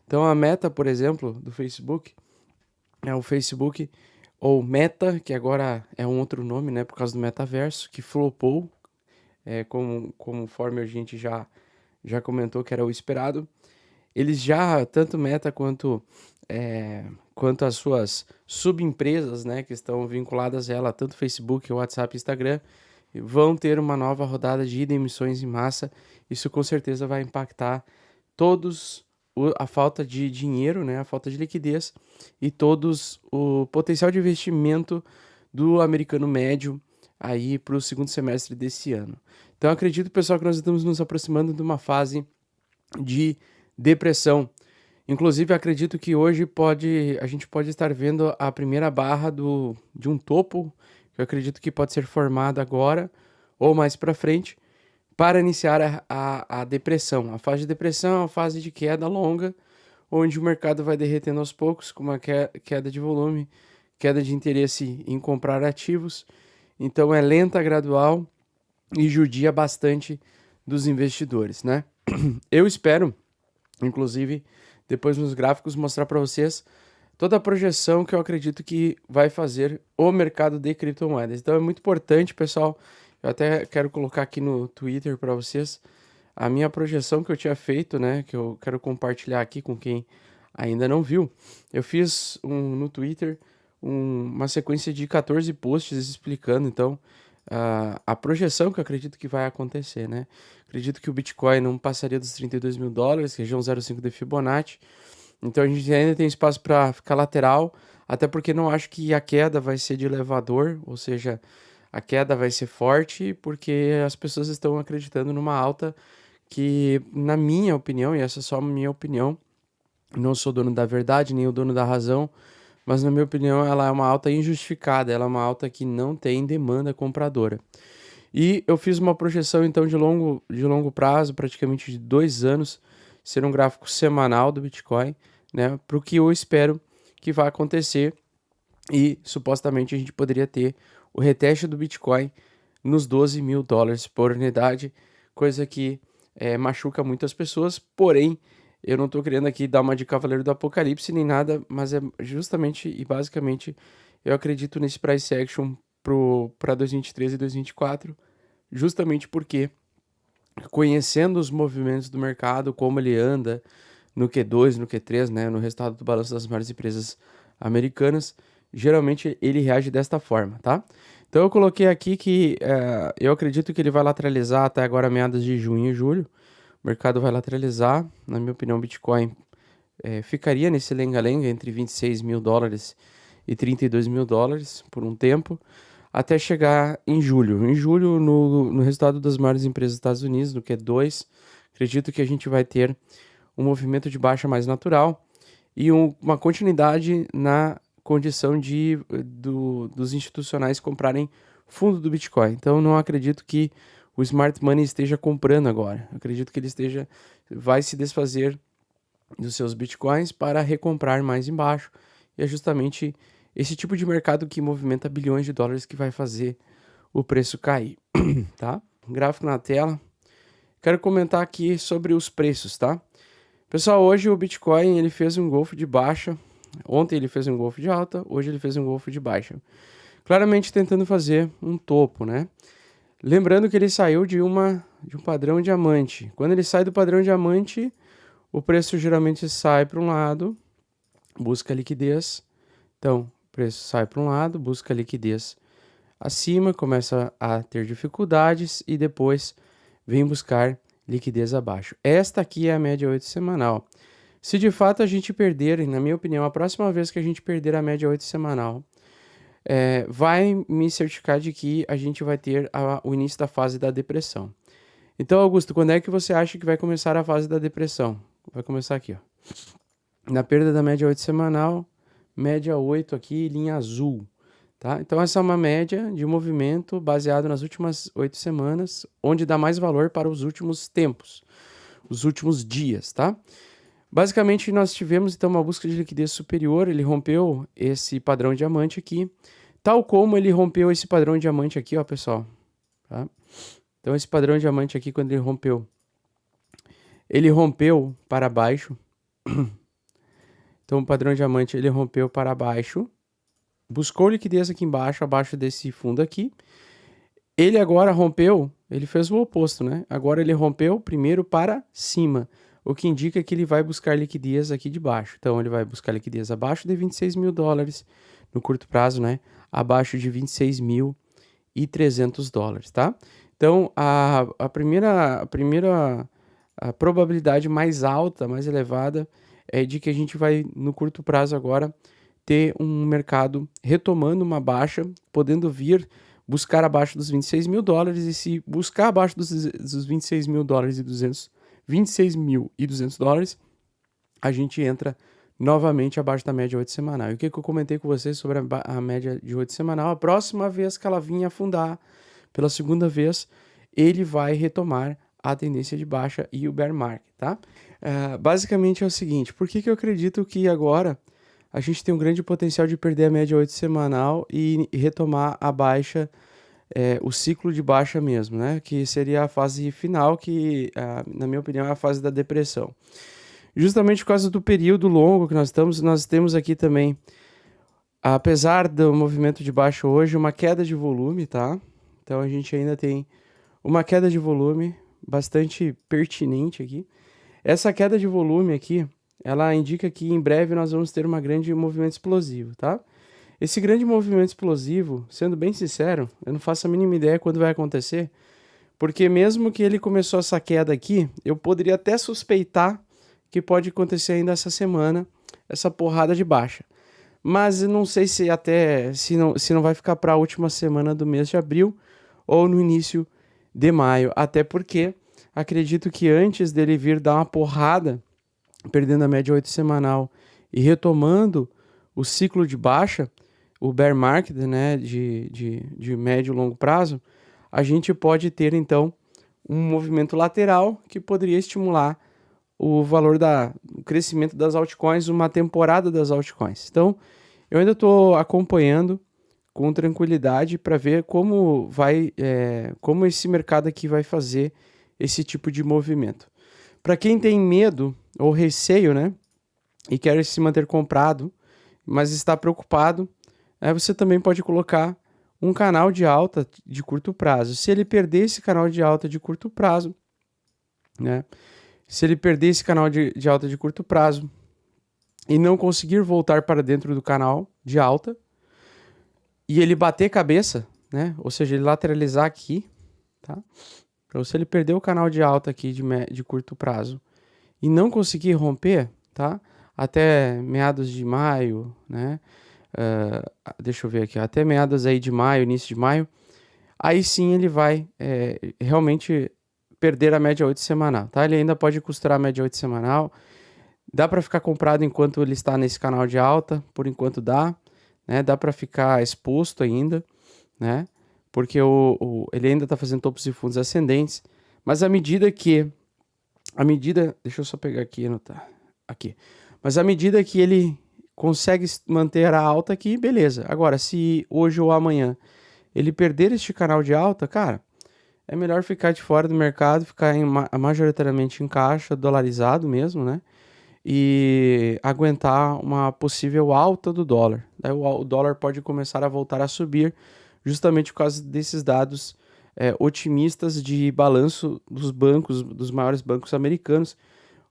Então a meta, por exemplo, do Facebook, é o Facebook ou Meta, que agora é um outro nome, né, por causa do metaverso, que flopou, conforme a gente já comentou que era o esperado. Eles já, tanto Meta é, quanto as suas subempresas, né, que estão vinculadas a ela, tanto Facebook, WhatsApp e Instagram, vão ter uma nova rodada de demissões em massa. Isso com certeza vai impactar todos a falta de dinheiro, né, a falta de liquidez e todos o potencial de investimento do americano médio aí para o segundo semestre desse ano. Então acredito, pessoal, que nós estamos nos aproximando de uma fase de depressão. Inclusive, acredito que hoje a gente pode estar vendo a primeira barra de um topo, que eu acredito que pode ser formado agora ou mais para frente, para iniciar a depressão. A fase de depressão é uma fase de queda longa, onde o mercado vai derretendo aos poucos, com uma queda de volume, queda de interesse em comprar ativos. Então é lenta, gradual e judia bastante dos investidores, né? Eu espero, inclusive, depois nos gráficos mostrar para vocês toda a projeção que eu acredito que vai fazer o mercado de criptomoedas. Então é muito importante, pessoal. Eu até quero colocar aqui no Twitter para vocês a minha projeção que eu tinha feito, né? Que eu quero compartilhar aqui com quem ainda não viu. Eu fiz no Twitter uma sequência de 14 posts explicando, então, a projeção que eu acredito que vai acontecer, né? Acredito que o Bitcoin não passaria dos US$ 32.000, região 0,5 de Fibonacci. Então a gente ainda tem espaço para ficar lateral, até porque não acho que a queda vai ser de elevador, ou seja, a queda vai ser forte, porque as pessoas estão acreditando numa alta que, na minha opinião, e essa é só a minha opinião, não sou dono da verdade, nem o dono da razão, mas na minha opinião ela é uma alta injustificada, ela é uma alta que não tem demanda compradora. E eu fiz uma projeção então de longo prazo, praticamente de 2 anos, ser um gráfico semanal do Bitcoin, né, para o que eu espero que vai acontecer e supostamente a gente poderia ter o reteste do Bitcoin nos US$ 12.000 por unidade, coisa que machuca muitas pessoas, porém eu não estou querendo aqui dar uma de Cavaleiro do Apocalipse nem nada, mas é justamente e basicamente eu acredito nesse price action para 2023 e 2024, justamente porque conhecendo os movimentos do mercado, como ele anda no Q2, no Q3, né, no resultado do balanço das maiores empresas americanas, geralmente ele reage desta forma, tá? Então eu coloquei aqui que eu acredito que ele vai lateralizar até agora meados de junho e julho. O mercado vai lateralizar, na minha opinião, o Bitcoin ficaria nesse lenga-lenga entre US$ 26.000 e US$ 32.000 por um tempo, até chegar em julho. Em julho, no resultado das maiores empresas dos Estados Unidos, no Q2, acredito que a gente vai ter um movimento de baixa mais natural e uma continuidade na condição dos institucionais comprarem fundo do Bitcoin. Então, não acredito que o Smart Money esteja comprando agora. Acredito que ele vai se desfazer dos seus Bitcoins para recomprar mais embaixo. E é justamente esse tipo de mercado que movimenta bilhões de dólares que vai fazer o preço cair, tá? Gráfico na tela. Quero comentar aqui sobre os preços, tá? Pessoal, hoje o Bitcoin ele fez um golfo de baixa. Ontem ele fez um golfo de alta, hoje ele fez um golfo de baixa. Claramente tentando fazer um topo, né? Lembrando que ele saiu de um padrão diamante. Quando ele sai do padrão diamante, o preço geralmente sai para um lado, busca liquidez. Então, o preço sai para um lado, busca liquidez acima, começa a ter dificuldades e depois vem buscar liquidez abaixo. Esta aqui é a média 8 semanal. Se de fato a gente perder, na minha opinião, a próxima vez que a gente perder a média 8 semanal, vai me certificar de que a gente vai ter o início da fase da depressão. Então, Augusto, quando é que você acha que vai começar a fase da depressão? Vai começar aqui, ó. Na perda da média 8 semanal, média 8 aqui, linha azul. Tá? Então, essa é uma média de movimento baseado nas últimas 8 semanas, onde dá mais valor para os últimos tempos, os últimos dias, tá? Basicamente, nós tivemos então uma busca de liquidez superior, ele rompeu esse padrão diamante aqui, tal como ele rompeu esse padrão diamante aqui, ó, pessoal. Tá? Então, esse padrão diamante aqui, quando ele rompeu para baixo, Então o padrão diamante ele rompeu para baixo, buscou liquidez aqui embaixo, abaixo desse fundo aqui. Ele agora rompeu, ele fez o oposto, né? Agora ele rompeu primeiro para cima, o que indica que ele vai buscar liquidez aqui de baixo. Então ele vai buscar liquidez abaixo de 26 mil dólares no curto prazo, né? Abaixo de 26.300 dólares, tá? Então a primeira a probabilidade mais alta, mais elevada, é de que a gente vai, no curto prazo agora, ter um mercado retomando uma baixa, podendo vir buscar abaixo dos 26 mil dólares, e se buscar abaixo dos 26 mil dólares e 26.200 dólares, a gente entra novamente abaixo da média 8 semanal. E o que eu comentei com vocês sobre a média de 8 semanal? A próxima vez que ela vinha afundar, pela segunda vez, ele vai retomar a tendência de baixa e o bear market, tá? Basicamente é o seguinte, por que eu acredito que agora a gente tem um grande potencial de perder a média 8 semanal e retomar a baixa, o ciclo de baixa mesmo, né? Que seria a fase final, que, na minha opinião, é a fase da depressão. Justamente por causa do período longo que nós temos aqui também, apesar do movimento de baixa hoje, uma queda de volume, tá? Então a gente ainda tem uma queda de volume bastante pertinente aqui. Essa queda de volume aqui, ela indica que em breve nós vamos ter um grande movimento explosivo, tá? Esse grande movimento explosivo, sendo bem sincero, eu não faço a mínima ideia quando vai acontecer, porque mesmo que ele começou essa queda aqui, eu poderia até suspeitar que pode acontecer ainda essa semana, essa porrada de baixa. Mas eu não sei se não vai ficar para a última semana do mês de abril ou no início de maio, até porque acredito que antes dele vir dar uma porrada, perdendo a média 8 semanal e retomando o ciclo de baixa, o bear market, né, de médio e longo prazo, a gente pode ter então um movimento lateral que poderia estimular o valor o crescimento das altcoins, uma temporada das altcoins. Então, eu ainda estou acompanhando com tranquilidade para ver como como esse mercado aqui vai fazer esse tipo de movimento. Para quem tem medo ou receio, né, e quer se manter comprado, mas está preocupado, você também pode colocar um canal de alta de curto prazo. Se ele perder esse canal de alta de curto prazo, né, se ele perder esse canal de alta de curto prazo e não conseguir voltar para dentro do canal de alta, e ele bater cabeça, né, ou seja, ele lateralizar aqui, tá? Então, se ele perder o canal de alta aqui de curto prazo e não conseguir romper, tá? Até meados de maio, né? Deixa eu ver aqui, até meados aí de maio, início de maio, aí sim ele vai realmente perder a média 8 semanal, tá? Ele ainda pode costurar a média 8 semanal, dá para ficar comprado enquanto ele está nesse canal de alta, por enquanto dá, né? Dá para ficar exposto ainda, né? Porque ele ainda está fazendo topos e fundos ascendentes, mas deixa eu só pegar aqui e anotar, aqui, mas à medida que ele consegue manter a alta aqui, beleza. Agora, se hoje ou amanhã ele perder este canal de alta, cara, é melhor ficar de fora do mercado, ficar majoritariamente em caixa, dolarizado mesmo, né? E aguentar uma possível alta do dólar. Daí o dólar pode começar a voltar a subir, justamente por causa desses dados otimistas de balanço dos bancos, dos maiores bancos americanos,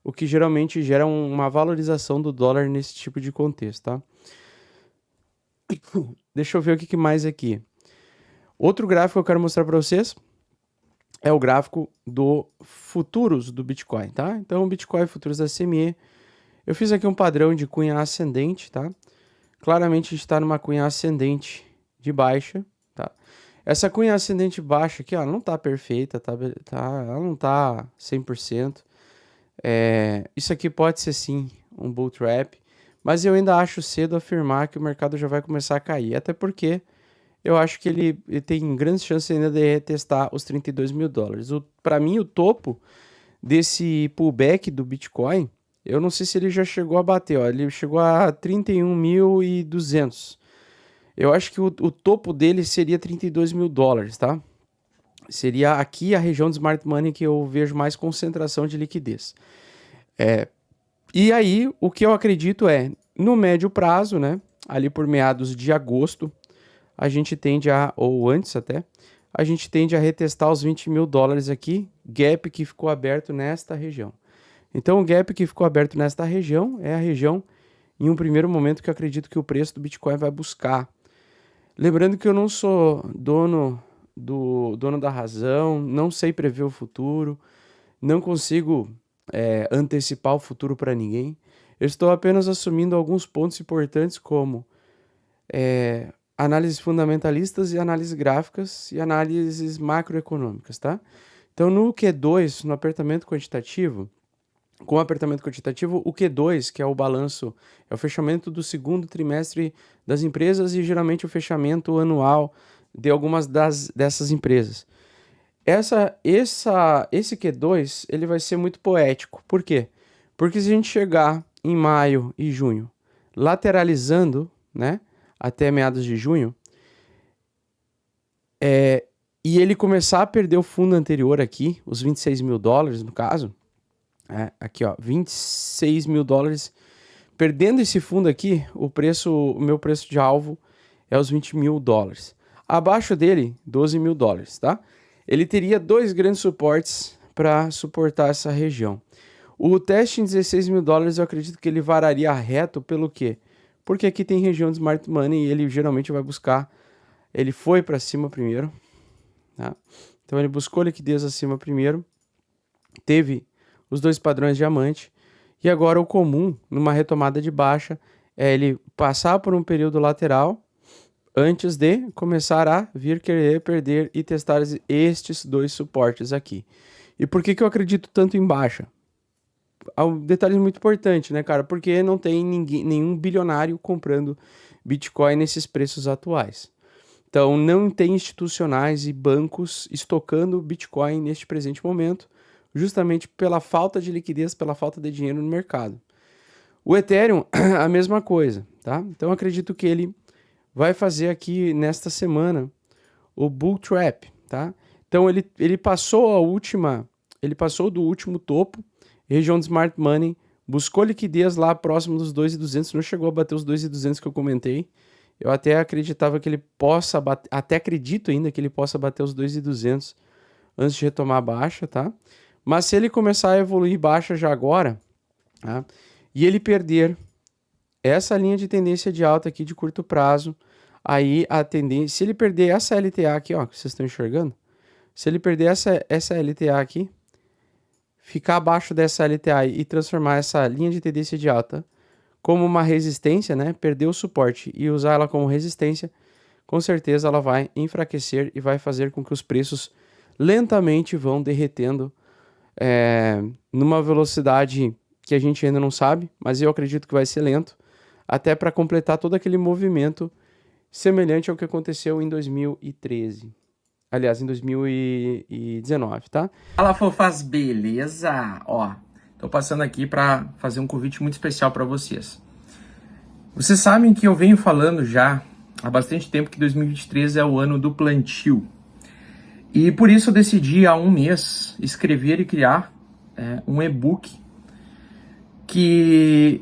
o que geralmente gera uma valorização do dólar nesse tipo de contexto, tá? Deixa eu ver o que mais aqui. Outro gráfico que eu quero mostrar para vocês é o gráfico do futuros do Bitcoin, tá? Então, o Bitcoin futuros da CME, eu fiz aqui um padrão de cunha ascendente, tá? Claramente a gente está numa cunha ascendente de baixa, tá? Essa cunha ascendente baixa aqui, ó, ela não tá perfeita, tá? Ela não tá 100%. Isso aqui pode ser sim um bull trap, mas eu ainda acho cedo afirmar que o mercado já vai começar a cair, até porque eu acho que ele tem grandes chances ainda de testar os 32 mil dólares. Para mim, o topo desse pullback do Bitcoin, eu não sei se ele já chegou a bater, ó, ele chegou a 31.200. Eu acho que o topo dele seria 32 mil dólares, tá? Seria aqui a região do Smart Money que eu vejo mais concentração de liquidez. E aí, o que eu acredito No médio prazo, né, ali por meados de agosto, a gente tende ou antes até, a gente tende a retestar os 20 mil dólares aqui, gap que ficou aberto nesta região. Então o gap que ficou aberto nesta região é a região, em um primeiro momento, que eu acredito que o preço do Bitcoin vai buscar. Lembrando que eu não sou dono da razão, não sei prever o futuro, não consigo antecipar o futuro para ninguém. Eu estou apenas assumindo alguns pontos importantes como análises fundamentalistas e análises gráficas e análises macroeconômicas, tá? Então no Q2, no apertamento quantitativo, com o apertamento quantitativo, o Q2, que é o balanço, é o fechamento do segundo trimestre das empresas e geralmente o fechamento anual de algumas dessas empresas. Esse Q2 ele vai ser muito poético. Por quê? Porque se a gente chegar em maio e junho lateralizando, né, até meados de junho, e ele começar a perder o fundo anterior aqui, os 26 mil dólares no caso, aqui ó, 26 mil dólares, perdendo esse fundo aqui, o meu preço de alvo é os 20 mil dólares. Abaixo dele, 12 mil dólares, tá? Ele teria dois grandes suportes para suportar essa região. O teste em 16 mil dólares, eu acredito que ele vararia reto pelo quê? Porque aqui tem região de Smart Money e ele geralmente vai buscar, ele foi para cima primeiro, tá? Então ele buscou liquidez acima primeiro, teve os dois padrões diamante, e agora o comum, numa retomada de baixa, é ele passar por um período lateral, antes de começar a vir querer perder e testar estes dois suportes aqui. E por que eu acredito tanto em baixa? Há um detalhe muito importante, né, cara? Porque não tem nenhum bilionário comprando Bitcoin nesses preços atuais. Então, não tem institucionais e bancos estocando Bitcoin neste presente momento, justamente pela falta de liquidez, pela falta de dinheiro no mercado. O Ethereum, a mesma coisa, tá? Então, acredito que ele vai fazer aqui nesta semana o Bull Trap, tá? Então ele passou do último topo, região de Smart Money, buscou liquidez lá próximo dos 2.200, não chegou a bater os 2.200 que eu comentei. Eu até acreditava que ele possa bater, até acredito ainda que ele possa bater os 2.200 antes de retomar a baixa, tá? Mas se ele começar a evoluir baixa já agora, tá? E ele perder essa linha de tendência de alta aqui de curto prazo, aí a tendência, se ele perder essa LTA aqui, ó, que vocês estão enxergando, se ele perder essa LTA aqui, ficar abaixo dessa LTA e transformar essa linha de tendência de alta como uma resistência, né, perder o suporte e usar ela como resistência, com certeza ela vai enfraquecer e vai fazer com que os preços lentamente vão derretendo numa velocidade que a gente ainda não sabe, mas eu acredito que vai ser lento, até para completar todo aquele movimento semelhante ao que aconteceu em 2013. Aliás, em 2019, tá? Fala, fofas, beleza? Ó, tô passando aqui para fazer um convite muito especial para vocês. Vocês sabem que eu venho falando já há bastante tempo que 2023 é o ano do plantio. E por isso eu decidi há um mês escrever e criar um e-book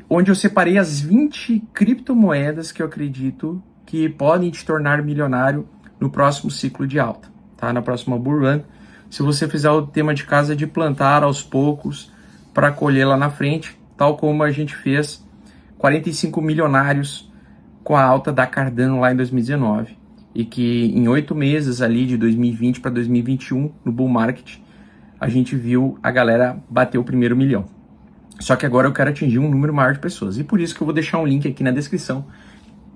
onde eu separei as 20 criptomoedas que eu acredito que podem te tornar milionário no próximo ciclo de alta, tá? Na próxima bull run, se você fizer o tema de casa de plantar aos poucos para colher lá na frente, tal como a gente fez 45 milionários com a alta da Cardano lá em 2019, e que em 8 meses ali de 2020 para 2021 no bull market, a gente viu a galera bater o primeiro milhão. Só que agora eu quero atingir um número maior de pessoas. E por isso que eu vou deixar um link aqui na descrição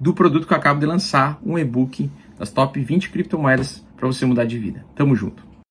do produto que eu acabo de lançar, um e-book das top 20 criptomoedas para você mudar de vida. Tamo junto.